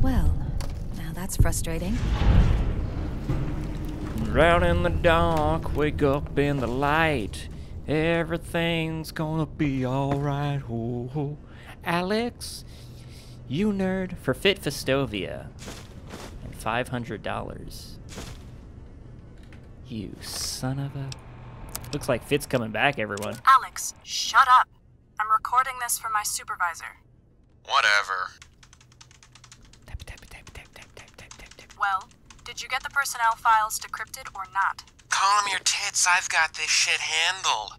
Well, now that's frustrating. Out in the dark, wake up in the light. Everything's gonna be alright. Oh, Alex, you nerd, for Fit Festovia. And $500. You son of a... Looks like Fit's coming back, everyone. Alex, shut up. I'm recording this for my supervisor. Whatever. Well, did you get the personnel files decrypted or not? Call 'em your tits, I've got this shit handled.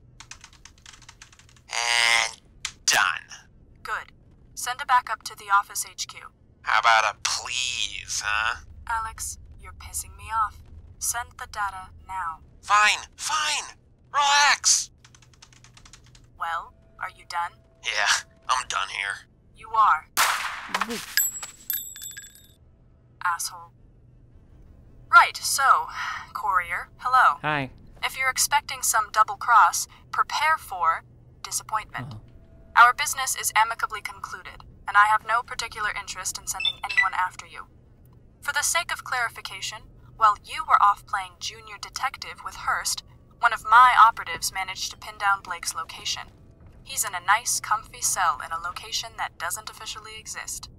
And done. Good. Send it back up to the office HQ. How about a please, huh? Alex, you're pissing me off. Send the data now. Fine, fine. Relax. Well, are you done? Yeah, I'm done here. You are. Asshole. Right, so, courier, hello. Hi. If you're expecting some double cross, prepare for disappointment. Oh. Our business is amicably concluded, and I have no particular interest in sending anyone after you. For the sake of clarification, while you were off playing junior detective with Hearst, one of my operatives managed to pin down Blake's location. He's in a nice, comfy cell in a location that doesn't officially exist.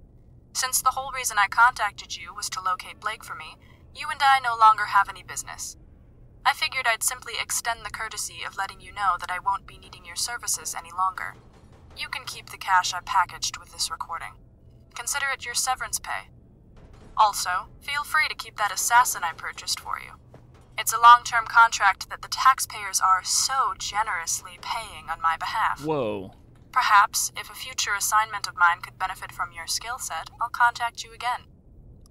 Since the whole reason I contacted you was to locate Blake for me, you and I no longer have any business. I figured I'd simply extend the courtesy of letting you know that I won't be needing your services any longer. You can keep the cash I packaged with this recording. Consider it your severance pay. Also, feel free to keep that assassin I purchased for you. It's a long-term contract that the taxpayers are so generously paying on my behalf. Whoa. Perhaps, if a future assignment of mine could benefit from your skill set, I'll contact you again.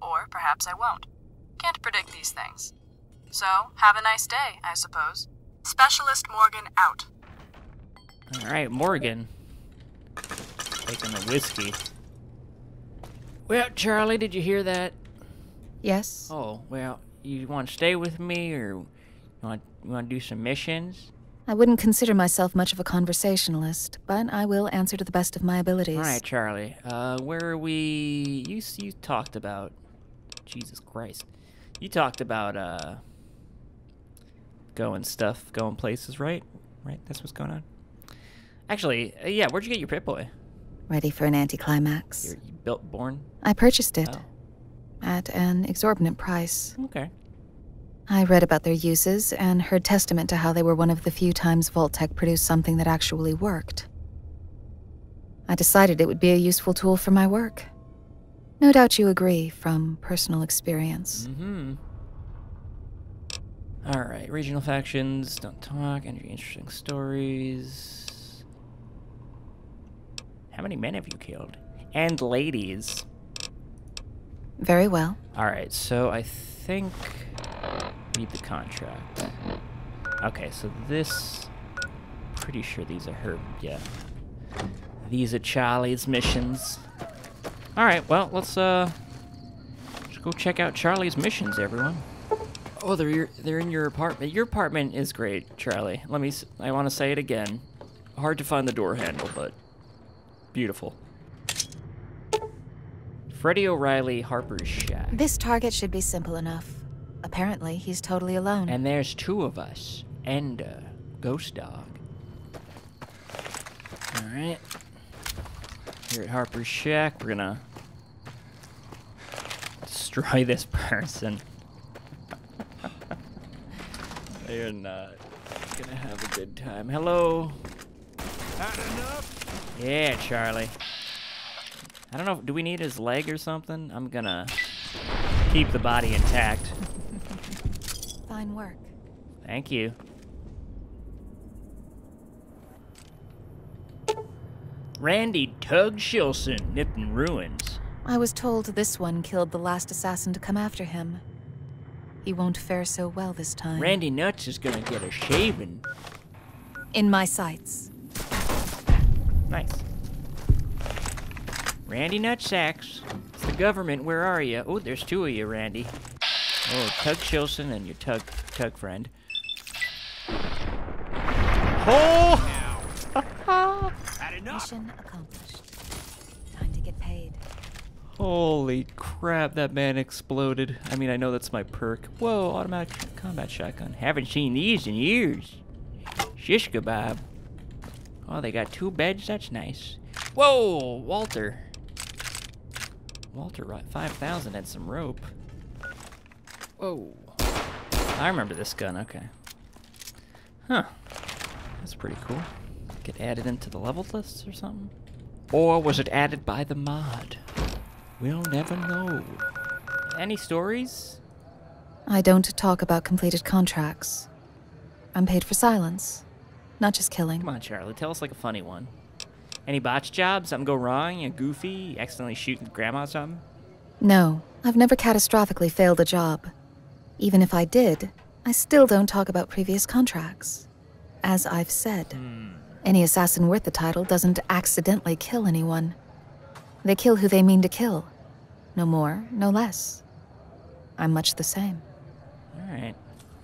Or perhaps I won't. Can't predict these things. So, have a nice day, I suppose. Specialist Morgan out. Alright, Morgan. Taking the whiskey. Well, Charlie, did you hear that? Yes? Oh, well, you want to stay with me, or you want to do some missions? I wouldn't consider myself much of a conversationalist, but I will answer to the best of my abilities. Alright, Charlie. Where are we... You talked about... Jesus Christ. You talked about, going places, right? Right? That's what's going on? Actually, yeah, where'd you get your Pip-Boy? Ready for an anticlimax. You built born? I purchased it. Oh. At an exorbitant price. Okay. I read about their uses and heard testament to how they were one of the few times Vault-Tec produced something that actually worked. I decided it would be a useful tool for my work. No doubt you agree from personal experience. Mm-hmm. Alright, regional factions, don't talk, any interesting stories. How many men have you killed? And ladies. Very well. Alright, so I think... read the contract. Okay, so this... Pretty sure these are her... yeah. These are Charlie's missions. Alright, well, let's go check out Charlie's missions, everyone. Oh, they're in your apartment. Your apartment is great, Charlie. I want to say it again. Hard to find the door handle, but beautiful. Freddie O'Reilly, Harper's shack. This target should be simple enough. Apparently, he's totally alone. And there's two of us. And Ghost Dog. Alright. Here at Harper's shack, we're gonna destroy this person. They're not gonna have a good time. Hello. Had enough? Yeah, Charlie. I don't know, do we need his leg or something? I'm gonna keep the body intact. Fine work. Thank you. Randy Tug Shilson, Nippin' Ruins. I was told this one killed the last assassin to come after him. He won't fare so well this time. Randy Nuts is gonna get a shaving. In my sights. Nice. Randy Nutsacks. It's the government, where are you? Oh, there's two of you, Randy. Oh, Tug Shilson and your Tug friend. Oh! Had enough? Mission accomplished. Time to get paid. Holy crap, that man exploded. I mean, I know that's my perk. Whoa, automatic combat shotgun. Haven't seen these in years. Shish kebab. Oh, they got 2 beds? That's nice. Whoa, Walter. Walter, 5,000 and some rope. Whoa. I remember this gun, okay. Huh. That's pretty cool. Get added into the level lists or something? Or was it added by the mod? We'll never know. Any stories? I don't talk about completed contracts. I'm paid for silence, not just killing. Come on, Charlie, tell us like a funny one. Any botch jobs? Something go wrong? You goofy? You accidentally shooting grandma or something? No, I've never catastrophically failed a job. Even if I did, I still don't talk about previous contracts. As I've said, any assassin worth the title doesn't accidentally kill anyone. They kill who they mean to kill. No more, no less. I'm much the same. Alright.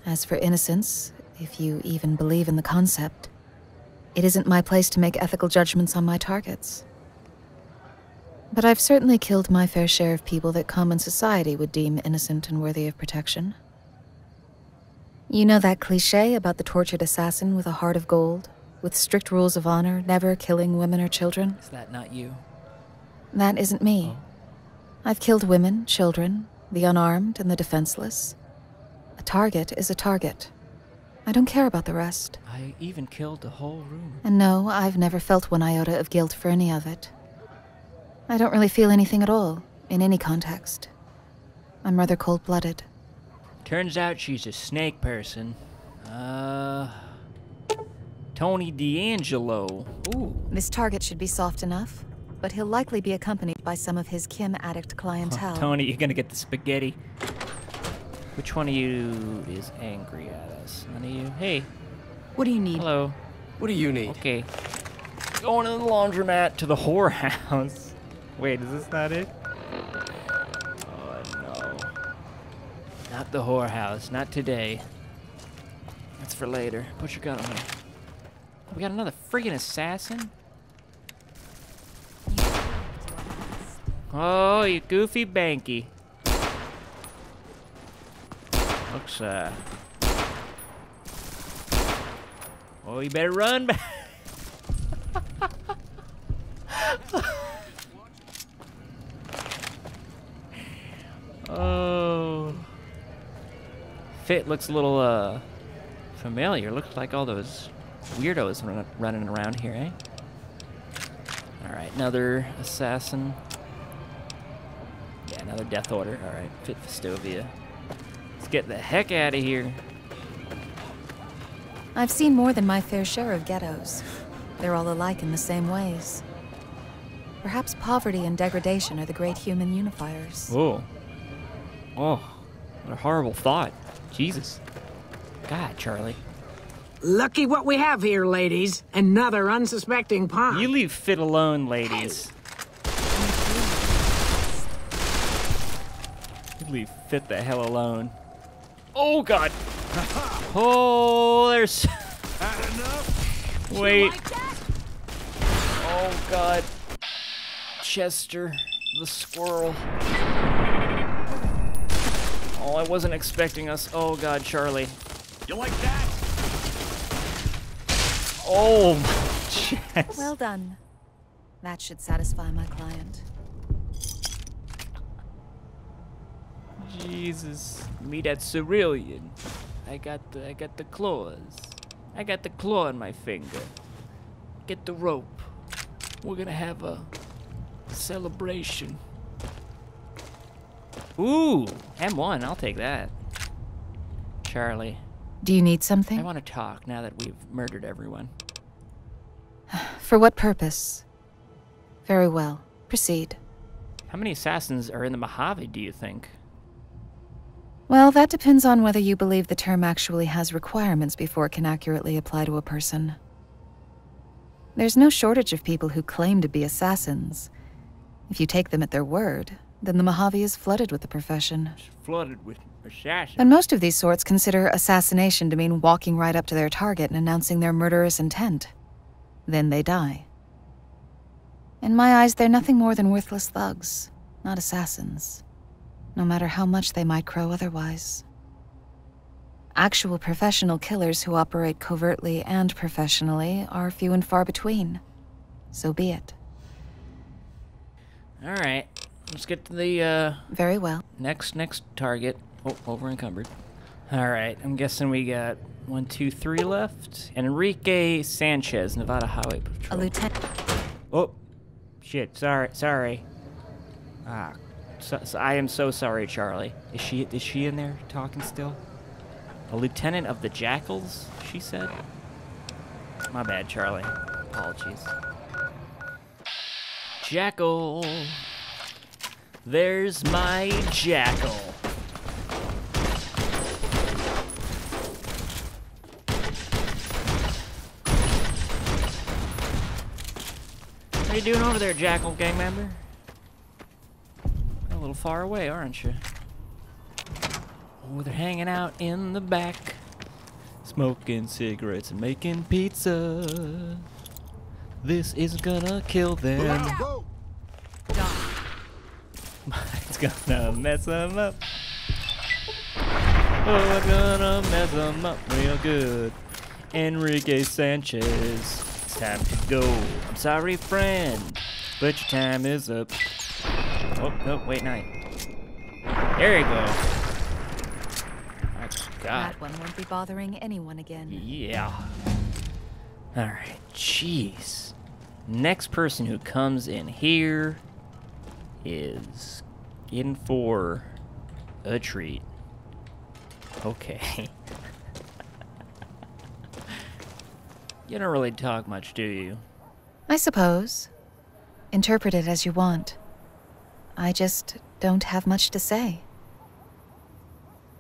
As for innocence, if you even believe in the concept, it isn't my place to make ethical judgments on my targets. But I've certainly killed my fair share of people that common society would deem innocent and worthy of protection. You know that cliché about the tortured assassin with a heart of gold, with strict rules of honor, never killing women or children? Is that not you? That isn't me. I've killed women, children, the unarmed and the defenseless. A target is a target. I don't care about the rest. I even killed the whole room. And no, I've never felt one iota of guilt for any of it. I don't really feel anything at all, in any context. I'm rather cold-blooded. Turns out she's a snake person. Tony D'Angelo. Ooh. This target should be soft enough, but he'll likely be accompanied by some of his Kim addict clientele. Tony, you're gonna get the spaghetti. Which one of you is angry at us? None of you? Hey. What do you need? Hello. What do you need? Okay. Going to the laundromat to the whorehouse. Wait, is this not it? Oh, no. Not the whorehouse. Not today. That's for later. Put your gun away. We got another friggin' assassin? Oh, you goofy banky. Looks, oh, you better run back. Oh. Fit looks a little, familiar. Looks like all those weirdos running around here, eh? Alright, another assassin. Yeah, another death order. Alright, Fit Festovia. Let's get the heck out of here. I've seen more than my fair share of ghettos. They're all alike in the same ways. Perhaps poverty and degradation are the great human unifiers. Oh. Oh, what a horrible thought. Jesus. God, Charlie. Lucky what we have here, ladies. Another unsuspecting pawn. You leave Fit alone, ladies. You leave Fit the hell alone. Oh, God. Oh, there's... Wait. Oh, God. Chester, the squirrel. Oh, I wasn't expecting us. Oh, God, Charlie. You like that? Oh, my chest. Well done. That should satisfy my client. Jesus. Me that cerulean. I got the claws. I got the claw in my finger. Get the rope. We're gonna have a celebration. Ooh, M1, I'll take that. Charlie, Do you need I something? want to talk now that we've murdered everyone. For what purpose? Very well. Proceed. How many assassins are in the Mojave, do you think? Well, that depends on whether you believe the term actually has requirements before it can accurately apply to a person. There's no shortage of people who claim to be assassins. If you take them at their word, then the Mojave is flooded with the profession. It's flooded with assassins. But most of these sorts consider assassination to mean walking right up to their target and announcing their murderous intent. Then they die. In my eyes, they're nothing more than worthless thugs. not assassins, no matter how much they might crow otherwise. Actual professional killers who operate covertly and professionally are few and far between. So be it. All right, let's get to the Very well. next target. Oh, over encumbered. All right, I'm guessing we got 1, 2, 3 left. Enrique Sanchez, Nevada Highway A Patrol. lieutenant. Oh, shit! Sorry. Ah, I am so sorry, Charlie. Is she in there talking still? A lieutenant of the Jackals, she said. My bad, Charlie. Apologies. Jackal. There's my jackal. What are you doing over there, Jackal gang member? A little far away, aren't you? Oh, they're hanging out in the back, smoking cigarettes and making pizza. This is gonna kill them. It's gonna mess them up. Oh, it's gonna mess them up real good. Enrique Sanchez, it's time to go. I'm sorry, friend, but your time is up. Oh, no, wait, night. There you go. My God. That one won't be bothering anyone again. Yeah. Alright, jeez. Next person who comes in here is in for a treat. Okay. You don't really talk much, do you? I suppose. Interpret it as you want. I just don't have much to say.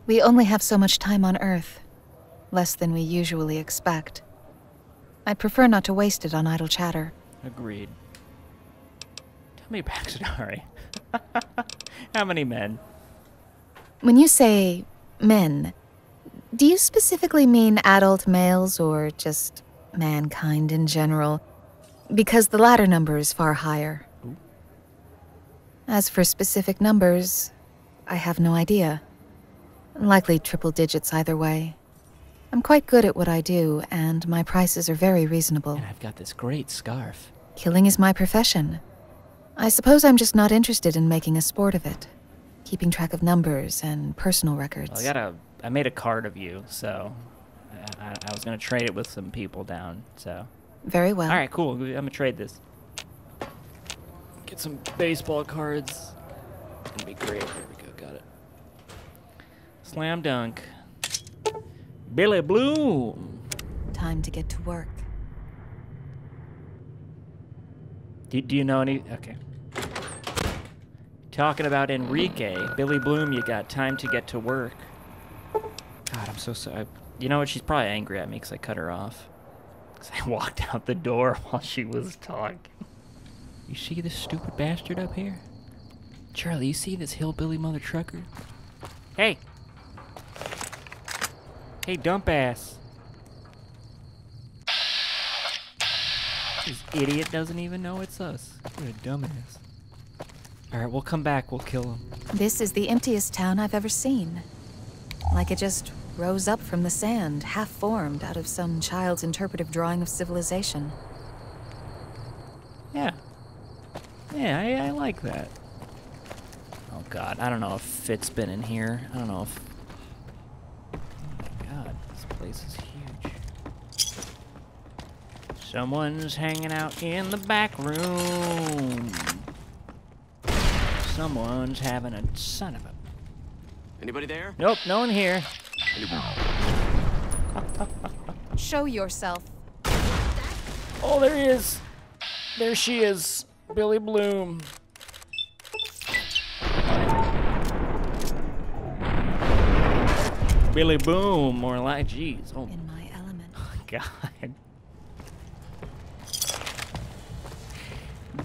We only have so much time on Earth. Less than we usually expect. I'd prefer not to waste it on idle chatter. Agreed. Tell me backstory. How many men? When you say men, do you specifically mean adult males or just mankind in general? Because the latter number is far higher. Ooh. As for specific numbers, I have no idea. Likely triple digits either way. I'm quite good at what I do, and my prices are very reasonable. And I've got this great scarf. Killing is my profession. I suppose I'm just not interested in making a sport of it. Keeping track of numbers and personal records. Well, I made a card of you, so I was gonna trade it with some people down, so. Very well. All right, cool. I'm gonna trade this. Get some baseball cards. It's gonna be great. There we go. Got it. Slam dunk. Billy Bloom. Time to get to work. Do you know any? Okay. Talking about Enrique, Billy Bloom, you got time to get to work. God, I'm so sorry. You know what? She's probably angry at me because I cut her off. Because I walked out the door while she was talking. You see this stupid bastard up here? Charlie, you see this hillbilly mother trucker? Hey! Hey, dump ass. This idiot doesn't even know it's us. What a dumbass. Alright, we'll come back. We'll kill him. This is the emptiest town I've ever seen. Like it just rose up from the sand, half-formed out of some child's interpretive drawing of civilization. Yeah. Yeah, I like that. Oh god, I don't know if Fit's been in here. I don't know if... Oh my god, this place is huge. Someone's hanging out in the back room. Someone's having a son of a... Anybody there? Nope, no one here. Show yourself. Oh, there he is. There she is. Billy Bloom. Billy Boom, more like, jeez. Oh, In my element. God.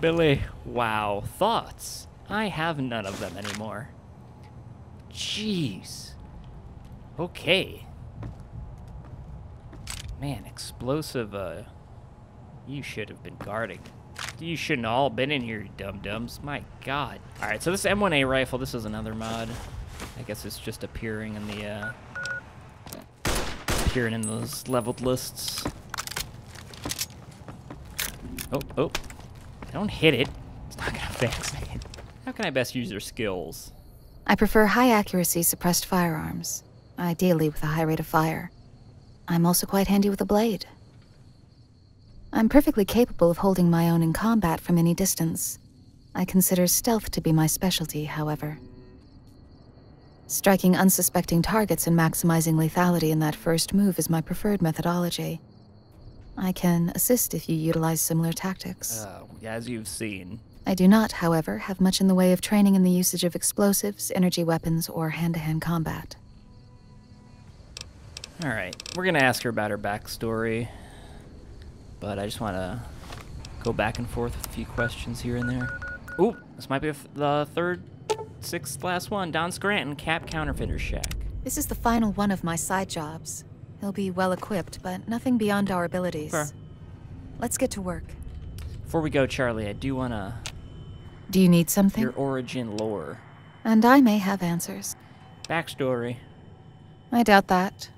Billy, wow. Thoughts? I have none of them anymore. Jeez. Okay. Man, explosive, you should have been guarding. You shouldn't have all been in here, you dum-dums. My god. Alright, so this M1A rifle, this is another mod. I guess it's just appearing in the, appearing in those leveled lists. Oh. Don't hit it. It's not gonna fix it. How can I best use your skills? I prefer high-accuracy suppressed firearms, ideally with a high rate of fire. I'm also quite handy with a blade. I'm perfectly capable of holding my own in combat from any distance. I consider stealth to be my specialty, however. Striking unsuspecting targets and maximizing lethality in that first move is my preferred methodology. I can assist if you utilize similar tactics. As you've seen. I do not, however, have much in the way of training in the usage of explosives, energy weapons, or hand-to-hand combat. Alright, we're gonna ask her about her backstory. But I just want to go back and forth with a few questions here and there. Ooh, this might be the sixth last one. Don Scranton, Cap Counterfeiter Shack. This is the final one of my side jobs. He'll be well equipped, but nothing beyond our abilities. Fair. Let's get to work. Before we go, Charlie, I do want to... Do you need something? Your origin lore. And I may have answers. Backstory. I doubt that.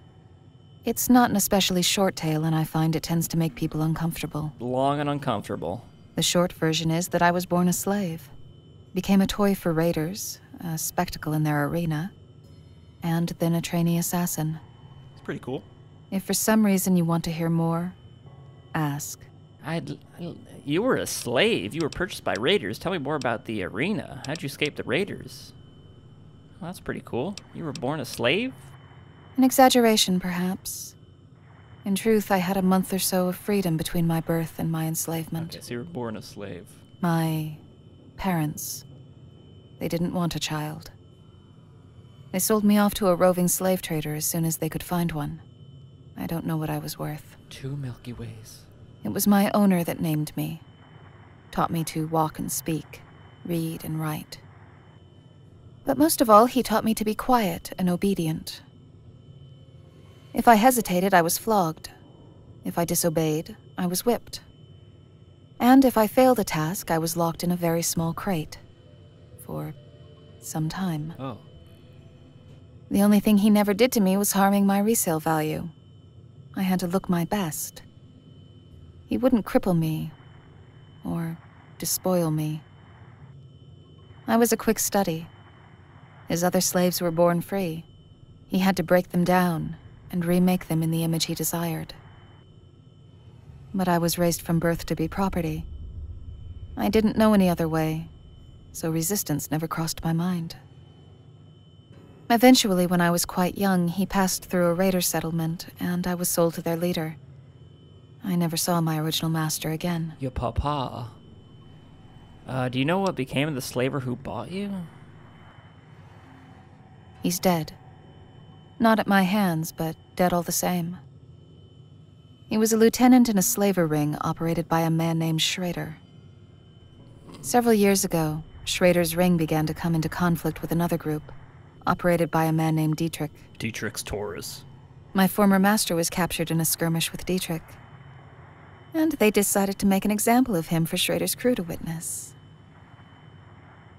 It's not an especially short tale, and I find it tends to make people uncomfortable. Long and uncomfortable. The short version is that I was born a slave, became a toy for raiders, a spectacle in their arena, and then a trainee assassin. It's pretty cool. If for some reason you want to hear more, ask. You were a slave. You were purchased by raiders. Tell me more about the arena. How'd you escape the raiders? Well, that's pretty cool. You were born a slave? An exaggeration, perhaps. In truth, I had a month or so of freedom between my birth and my enslavement. Okay, so you were born a slave. My parents, they didn't want a child. They sold me off to a roving slave trader as soon as they could find one. I don't know what I was worth. 2 Milky Ways. It was my owner that named me, taught me to walk and speak, read and write. But most of all, he taught me to be quiet and obedient. If I hesitated, I was flogged. If I disobeyed, I was whipped. And if I failed a task, I was locked in a very small crate. For some time. Oh. The only thing he never did to me was harming my resale value. I had to look my best. He wouldn't cripple me, or despoil me. I was a quick study. His other slaves were born free. He had to break them down and remake them in the image he desired. But I was raised from birth to be property. I didn't know any other way, so resistance never crossed my mind. Eventually, when I was quite young, he passed through a raider settlement, and I was sold to their leader. I never saw my original master again. Your papa. Do you know what became of the slaver who bought you? He's dead. Not at my hands, but dead all the same. He was a lieutenant in a slaver ring operated by a man named Schrader. Several years ago, Schrader's ring began to come into conflict with another group, operated by a man named Dietrich. Dietrich's Taurus. My former master was captured in a skirmish with Dietrich, and they decided to make an example of him for Schrader's crew to witness.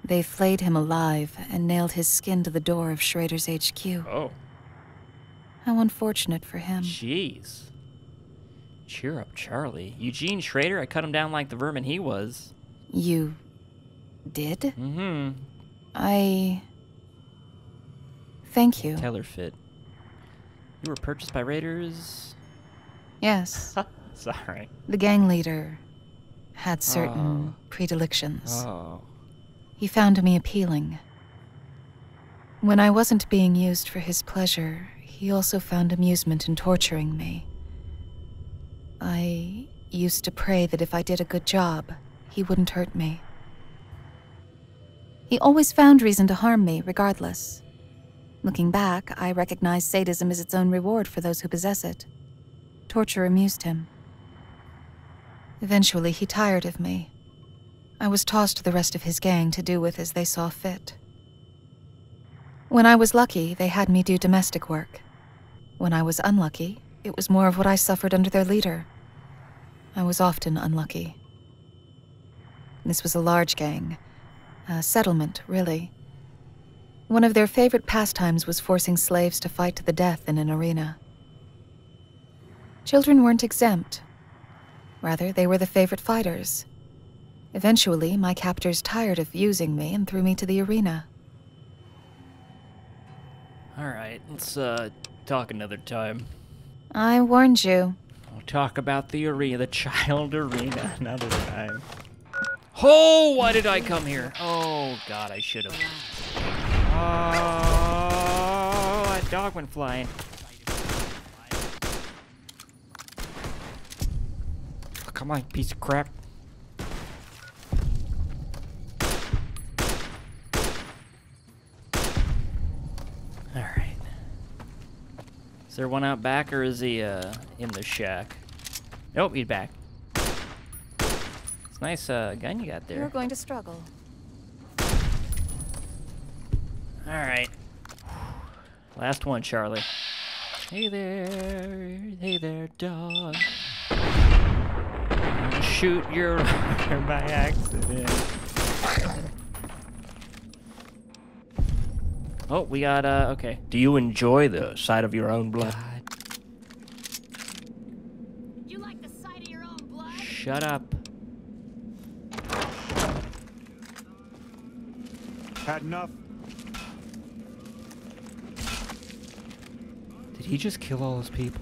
They flayed him alive and nailed his skin to the door of Schrader's HQ. Oh. How unfortunate for him. Jeez. Cheer up, Charlie. Eugene Schrader, I cut him down like the vermin he was. You did? Mm-hmm. Thank you. Taylor fit. You were purchased by raiders? Yes. Sorry. The gang leader had certain predilections. Oh. He found me appealing. When I wasn't being used for his pleasure, he also found amusement in torturing me. I used to pray that if I did a good job, he wouldn't hurt me. He always found reason to harm me, regardless. Looking back, I recognize sadism as its own reward for those who possess it. Torture amused him. Eventually, he tired of me. I was tossed to the rest of his gang to do with as they saw fit. When I was lucky, they had me do domestic work. When I was unlucky, it was more of what I suffered under their leader. I was often unlucky. This was a large gang. A settlement, really. One of their favorite pastimes was forcing slaves to fight to the death in an arena. Children weren't exempt. Rather, they were the favorite fighters. Eventually, my captors tired of using me and threw me to the arena. Alright, let's talk another time. I warned you. We'll talk about the arena, the child arena, another time. Oh, why did I come here? Oh, God, I should have. Oh, that dog went flying. Oh, come on, piece of crap. Alright. Is there one out back, or is he in the shack? Nope, he's back. It's a nice gun you got there. You're going to struggle. Alright. Last one, Charlie. Hey there, dog. I'm gonna shoot your runner by accident. Oh, we got, okay. Do you enjoy the sight of your own blood? You like the sight of your own blood? Shut up. Had enough. Did he just kill all those people?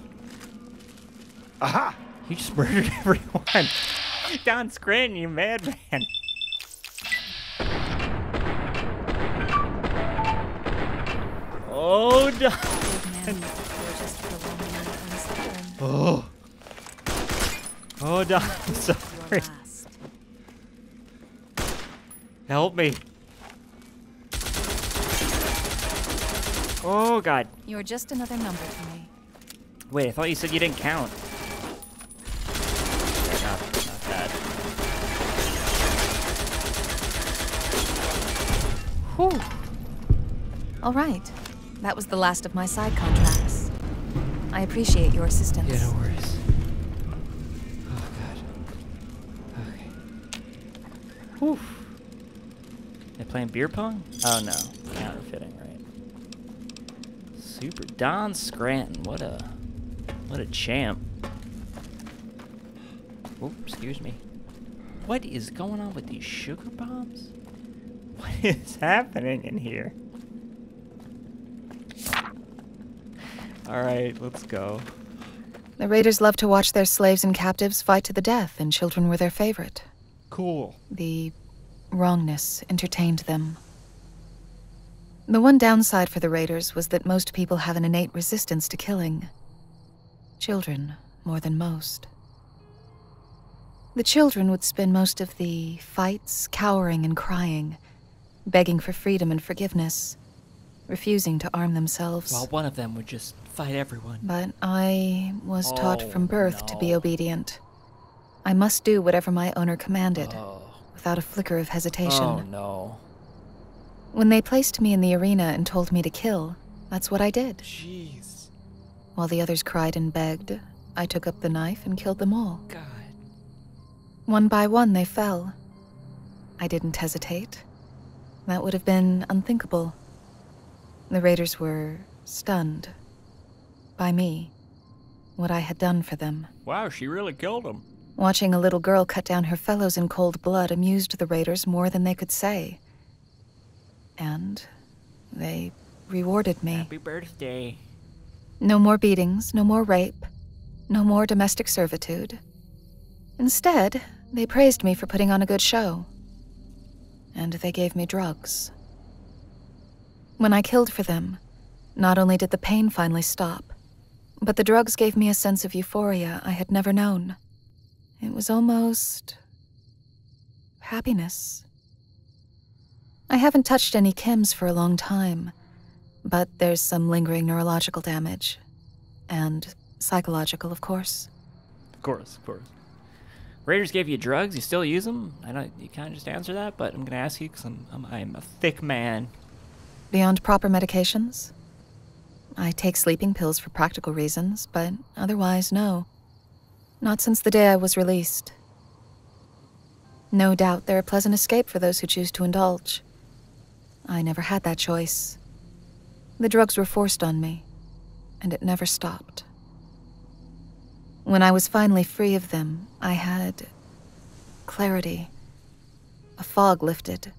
Aha! He just murdered everyone. Don Scranton, you madman. Oh, Don. Oh. Oh, Don, I'm sorry. Help me. Oh, God. You're just another number to me. Wait, I thought you said you didn't count. Not bad. Whew. All right. That was the last of my side contracts. I appreciate your assistance. Yeah, no worries. Oh, God. Okay. Whew. They playing beer pong? Oh, no. Counterfeiting, right. Super Don Scranton. What a champ. Oh, excuse me. What is going on with these sugar bombs? What is happening in here? Alright, let's go. The raiders loved to watch their slaves and captives fight to the death, and children were their favorite. Cool. The wrongness entertained them. The one downside for the raiders was that most people have an innate resistance to killing. Children, more than most. The children would spend most of the fights cowering and crying, begging for freedom and forgiveness, refusing to arm themselves. While one of them would just fight everyone. But I was taught from birth to be no. obedient. I must do whatever my owner commanded, Oh. without a flicker of hesitation. Oh, no. When they placed me in the arena and told me to kill, that's what I did. Jeez. While the others cried and begged, I took up the knife and killed them all. God. One by one, they fell. I didn't hesitate. That would have been unthinkable. The raiders were stunned by me, what I had done for them. Wow, she really killed him. Watching a little girl cut down her fellows in cold blood amused the raiders more than they could say. And they rewarded me. Happy birthday. No more beatings, no more rape, no more domestic servitude. Instead, they praised me for putting on a good show. And they gave me drugs. When I killed for them, not only did the pain finally stop, but the drugs gave me a sense of euphoria I had never known. It was almost happiness. I haven't touched any chems for a long time, but there's some lingering neurological damage. And psychological, of course. Of course, of course. Raiders gave you drugs, you still use them? I know you can't just answer that, but I'm gonna ask you because I'm a thick man. Beyond proper medications? I take sleeping pills for practical reasons, but otherwise, no. Not since the day I was released. No doubt they're a pleasant escape for those who choose to indulge. I never had that choice. The drugs were forced on me, and it never stopped. When I was finally free of them, I had clarity. A fog lifted.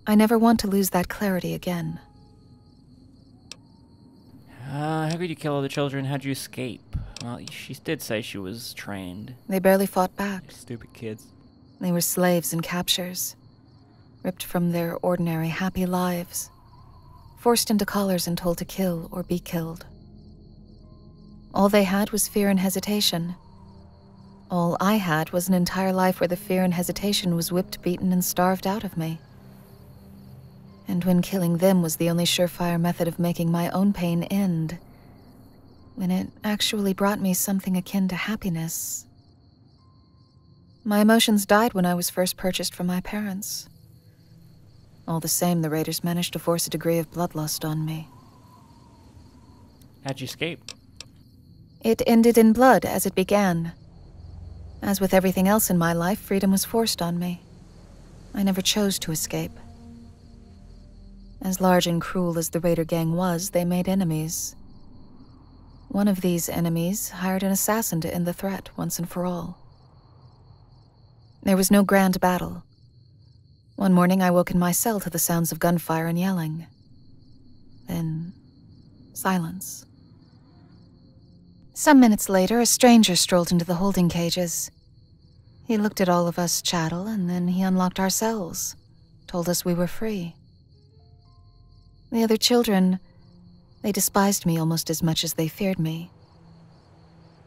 I never want to lose that clarity again. How could you kill all the children? How'd you escape? Well, she did say she was trained. They barely fought back. Stupid kids. They were slaves and captures, ripped from their ordinary, happy lives, forced into collars and told to kill or be killed. All they had was fear and hesitation. All I had was an entire life where the fear and hesitation was whipped, beaten, and starved out of me. And when killing them was the only surefire method of making my own pain end, when it actually brought me something akin to happiness, my emotions died when I was first purchased from my parents. All the same, the raiders managed to force a degree of bloodlust on me. How'd you escape? It ended in blood as it began. As with everything else in my life, freedom was forced on me. I never chose to escape. As large and cruel as the raider gang was, they made enemies. One of these enemies hired an assassin to end the threat once and for all. There was no grand battle. One morning I woke in my cell to the sounds of gunfire and yelling. Then, silence. Some minutes later, a stranger strolled into the holding cages. He looked at all of us chattel, and then he unlocked our cells, told us we were free. The other children, they despised me almost as much as they feared me.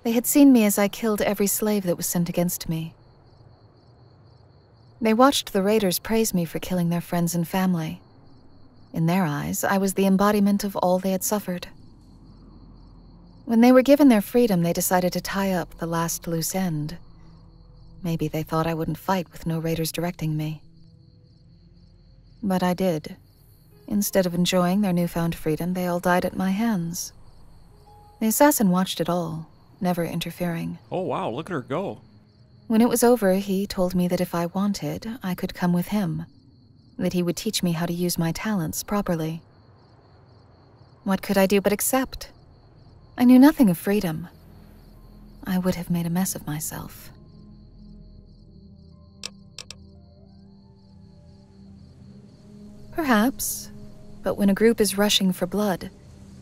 They had seen me as I killed every slave that was sent against me. They watched the raiders praise me for killing their friends and family. In their eyes, I was the embodiment of all they had suffered. When they were given their freedom, they decided to tie up the last loose end. Maybe they thought I wouldn't fight with no raiders directing me. But I did. Instead of enjoying their newfound freedom, they all died at my hands. The assassin watched it all, never interfering. Oh wow, look at her go. When it was over, he told me that if I wanted, I could come with him, that he would teach me how to use my talents properly. What could I do but accept? I knew nothing of freedom. I would have made a mess of myself. Perhaps, but when a group is rushing for blood,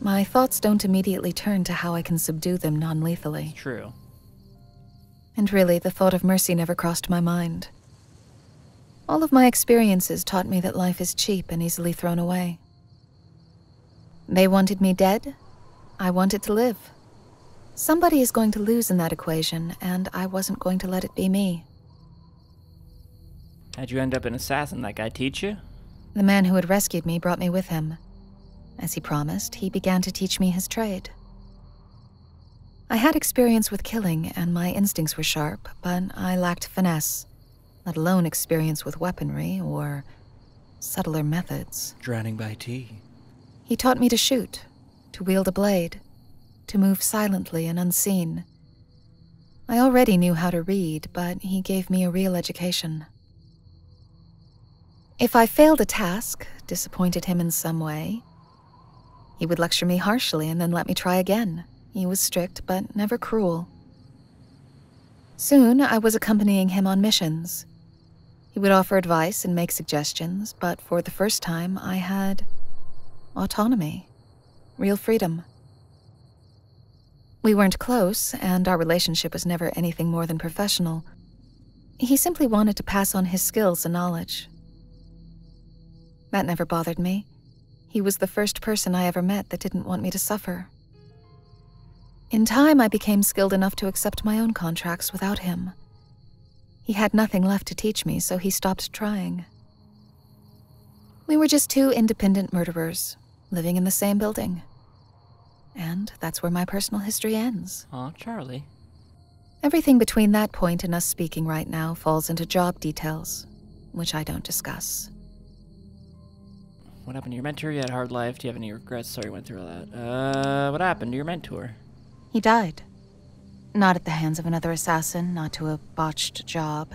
my thoughts don't immediately turn to how I can subdue them non-lethally. True. And really, the thought of mercy never crossed my mind. All of my experiences taught me that life is cheap and easily thrown away. They wanted me dead. I wanted to live. Somebody is going to lose in that equation, and I wasn't going to let it be me. How'd you end up an assassin? That guy teach you? The man who had rescued me brought me with him. As he promised, he began to teach me his trade. I had experience with killing, and my instincts were sharp, but I lacked finesse, let alone experience with weaponry or subtler methods. Drowning by tea. He taught me to shoot, to wield a blade, to move silently and unseen. I already knew how to read, but he gave me a real education. If I failed a task, disappointed him in some way, he would lecture me harshly and then let me try again. He was strict, but never cruel. Soon, I was accompanying him on missions. He would offer advice and make suggestions, but for the first time, I had autonomy, real freedom. We weren't close, and our relationship was never anything more than professional. He simply wanted to pass on his skills and knowledge. That never bothered me. He was the first person I ever met that didn't want me to suffer. In time, I became skilled enough to accept my own contracts without him. He had nothing left to teach me, so he stopped trying. We were just two independent murderers, living in the same building. And that's where my personal history ends. Aw, Charlie. Everything between that point and us speaking right now falls into job details, which I don't discuss. What happened to your mentor? You had a hard life. Do you have any regrets? Sorry you went through all that. What happened to your mentor? He died. Not at the hands of another assassin, not to a botched job.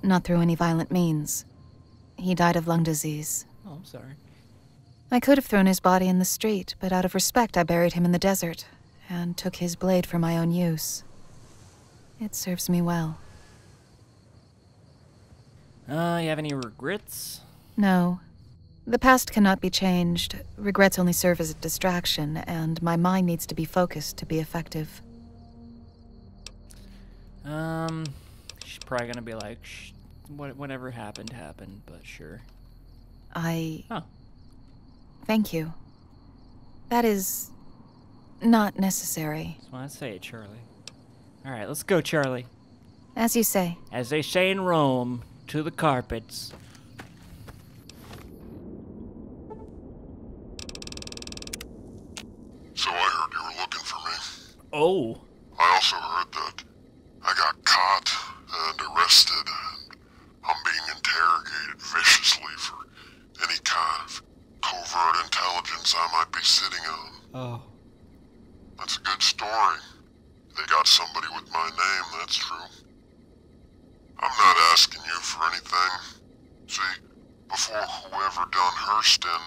not through any violent means. He died of lung disease. Oh, I'm sorry. I could have thrown his body in the street, but out of respect I buried him in the desert, and took his blade for my own use. It serves me well. You have any regrets? No. The past cannot be changed. Regrets only serve as a distraction, and my mind needs to be focused to be effective. She's probably gonna be like, whatever happened, happened, but sure. Huh. Thank you. That is... not necessary. That's what I say, Charlie. Alright, let's go, Charlie. As you say. As they say in Rome, to the carpets. So I heard you were looking for me. Oh. I also heard that I got caught and arrested, and I'm being interrogated viciously for any kind of covert intelligence I might be sitting on. Oh. That's a good story. They got somebody with my name, that's true. I'm not asking you for anything. See, before whoever done Hurst in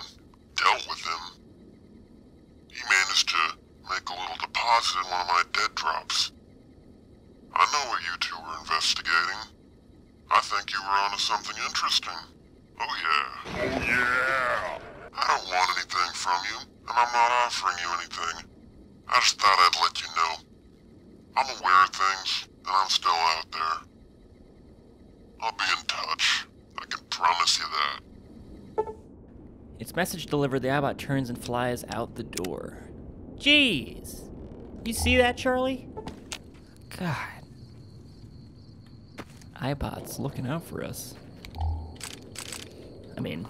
dealt with him, he managed to make a little deposit in one of my dead drops. I know what you two were investigating. I think you were onto something interesting. Oh yeah. Oh yeah! I don't want anything from you, and I'm not offering you anything. I just thought I'd let you know. I'm aware of things, and I'm still out there. I'll be in touch. I can promise you that. Its message delivered, the iBot turns and flies out the door. Jeez! You see that, Charlie? God. iBot's looking out for us. I mean,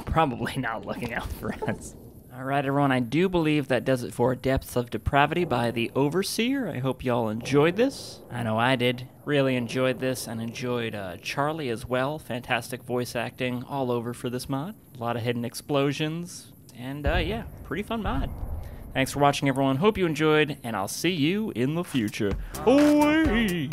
probably not looking out for us. Alright, everyone, I do believe that does it for Depths of Depravity by the Overseer. I hope y'all enjoyed this. I know I did. Really enjoyed this, and enjoyed Charlie as well. Fantastic voice acting all over for this mod. A lot of hidden explosions, and yeah, pretty fun mod. Thanks for watching, everyone. Hope you enjoyed, and I'll see you in the future. Away!